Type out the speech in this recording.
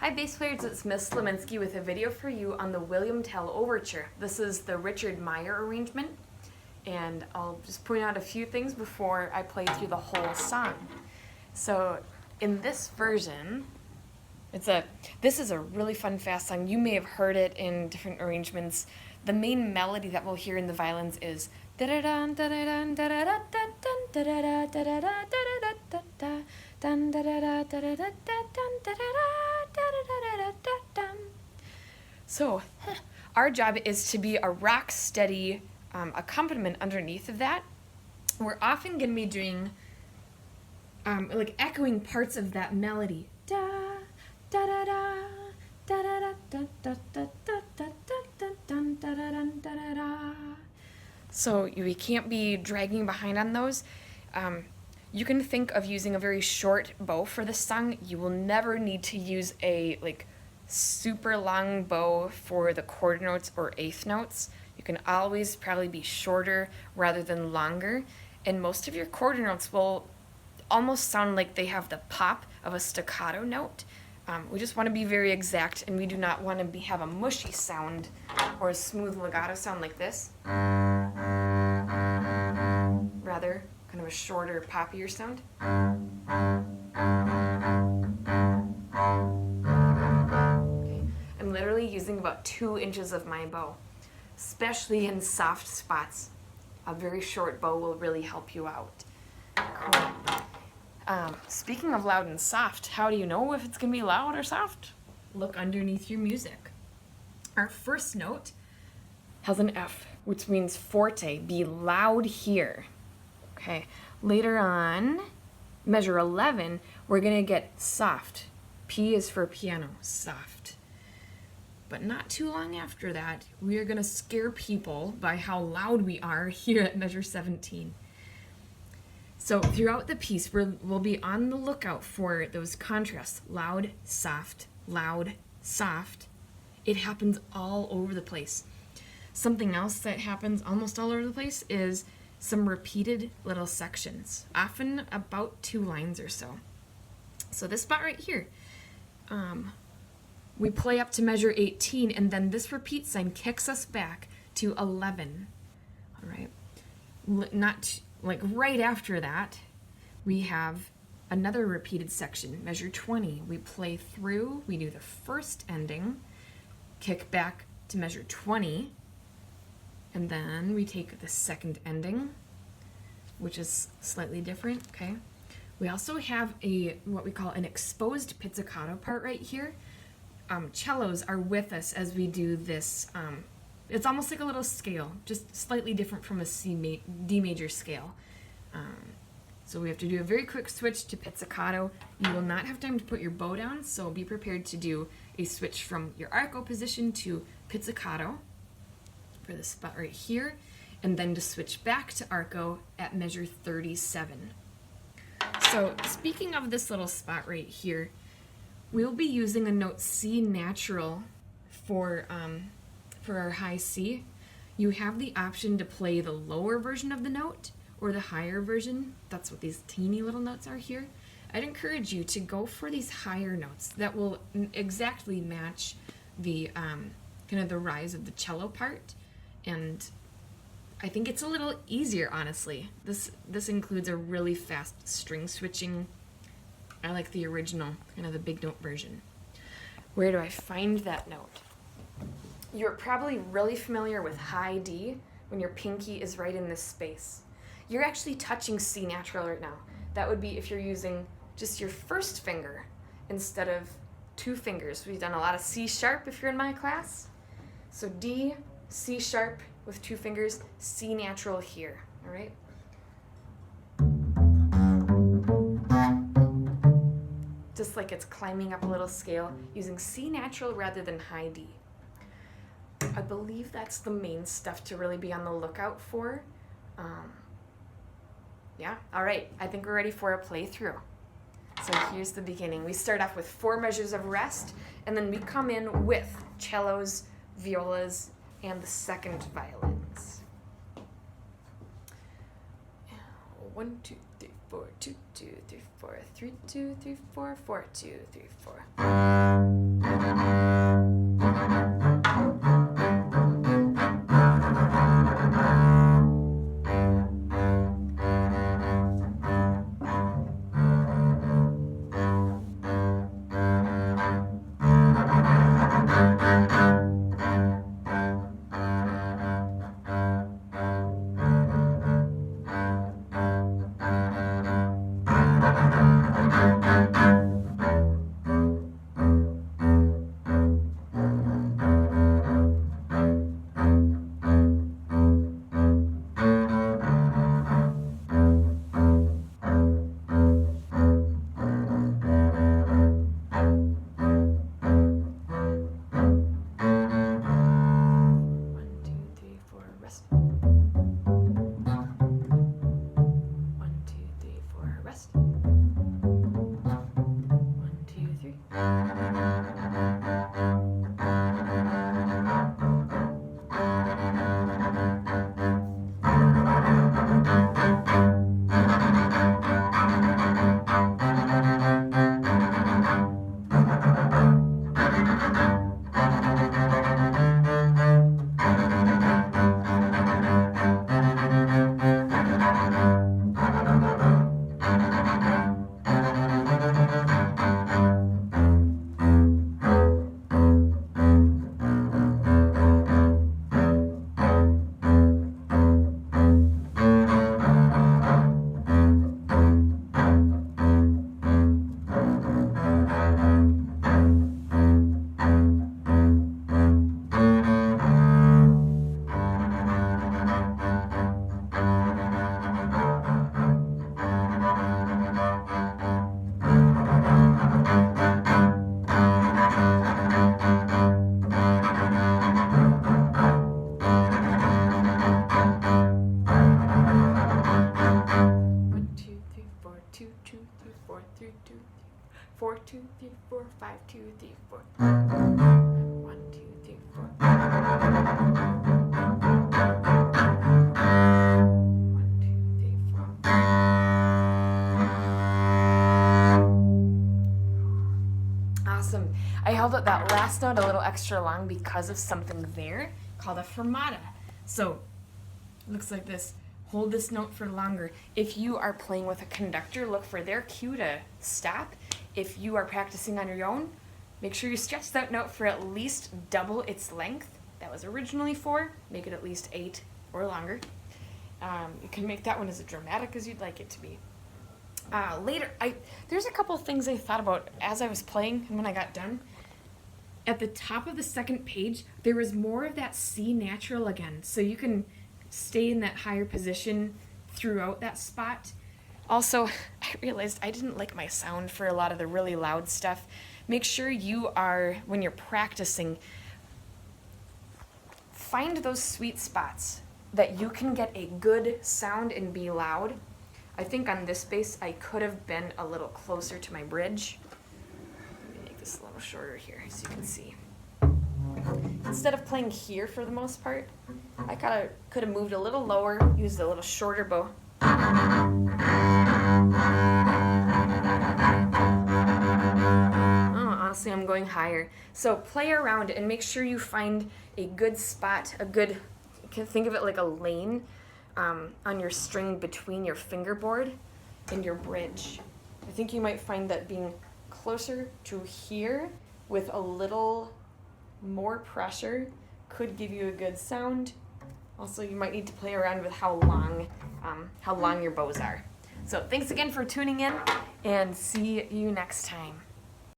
Hi bass players, it's Miss Leminski with a video for you on the Tell Overture. This is the Richard Meyer arrangement, and I'll just point out a few things before I play through the whole song. So in this version, this is a really fun fast song. You may have heard it in different arrangements. The main melody that we'll hear in the violins is so our job is to be a rock steady accompaniment underneath of that. We're often going to be doing like echoing parts of that melody. Da da da da da da da da da da da da da da. So we can't be dragging behind on those. You can think of using a very short bow for this song. You will never need to use a super long bow for the quarter notes or eighth notes. You can always probably be shorter rather than longer, and most of your quarter notes will almost sound like they have the pop of a staccato note. We just want to be very exact, and we do not want to have a mushy sound or a smooth legato sound like this. Rather, kind of a shorter, poppier sound. Okay. I'm literally using about 2 inches of my bow, especially in soft spots. A very short bow will really help you out. Cool. Speaking of loud and soft, how do you know if it's going to be loud or soft? Look underneath your music. Our first note has an F, which means forte, be loud here. Okay, later on, measure 11, we're going to get soft. P is for piano, soft. But not too long after that, we are going to scare people by how loud we are here at measure 17. So throughout the piece, we'll be on the lookout for those contrasts. Loud, soft, loud, soft. It happens all over the place. Something else that happens almost all over the place is some repeated little sections, often about 2 lines or so. So this spot right here, we play up to measure 18, and then this repeat sign kicks us back to 11. All right, not like right after that, we have another repeated section, measure 20. We play through, we do the first ending, kick back to measure 20, and then we take the second ending, which is slightly different, okay? We also have what we call an exposed pizzicato part right here. Cellos are with us as we do this. It's almost like a little scale, just slightly different from a D major scale. So we have to do a very quick switch to pizzicato. You will not have time to put your bow down, so be prepared to do a switch from your arco position to pizzicato for the spot right here, and then to switch back to arco at measure 37. So speaking of this little spot right here, we'll be using a note C natural for our high C. You have the option to play the lower version of the note or the higher version. That's what these teeny little notes are here. I'd encourage you to go for these higher notes that will exactly match the kind of the rise of the cello part, and I think it's a little easier, honestly. This includes a really fast string switching. I like the original, kind of the big note version. Where do I find that note? You're probably really familiar with high D when your pinky is right in this space. You're actually touching C natural right now. That would be if you're using just your first finger instead of 2 fingers. We've done a lot of C sharp if you're in my class. So D, C sharp with 2 fingers, C natural here, all right? Just like it's climbing up a little scale, using C natural rather than high D. I believe that's the main stuff to really be on the lookout for. Yeah, all right, I think we're ready for a playthrough. So here's the beginning. We start off with 4 measures of rest, and then we come in with cellos, violas, and the second violins. 1, 2, 3, 4, 2, 2, 3, 4, 3, 2, 3, 4, 4, 2, 3, 4. Four, two, three, four, 5, 2, 3, 4. 1, 2, 3, 4. 1, 2, 3, 4. Awesome. I held out that last note a little extra long because of something there called a fermata. So, looks like this. Hold this note for longer. If you are playing with a conductor, look for their cue to stop. If you are practicing on your own, make sure you stretch that note for at least double its length. That was originally 4. Make it at least 8 or longer. You can make that one as dramatic as you'd like it to be. Later, there's a couple things I thought about as I was playing and when I got done. At the top of the second page, there was more of that C natural again, so you can stay in that higher position throughout that spot. Also, I realized I didn't like my sound for a lot of the really loud stuff. Make sure you are, when you're practicing, find those sweet spots that you can get a good sound and be loud. I think on this bass I could have been a little closer to my bridge. Let me make this a little shorter here so you can see. Instead of playing here for the most part, I could have moved a little lower, used a little shorter bow. Oh, honestly, I'm going higher. So play around and make sure you find a good spot, you can think of it like a lane on your string between your fingerboard and your bridge. I think you might find that being closer to here with a little more pressure could give you a good sound. Also, you might need to play around with how long your bows are. So thanks again for tuning in, and see you next time.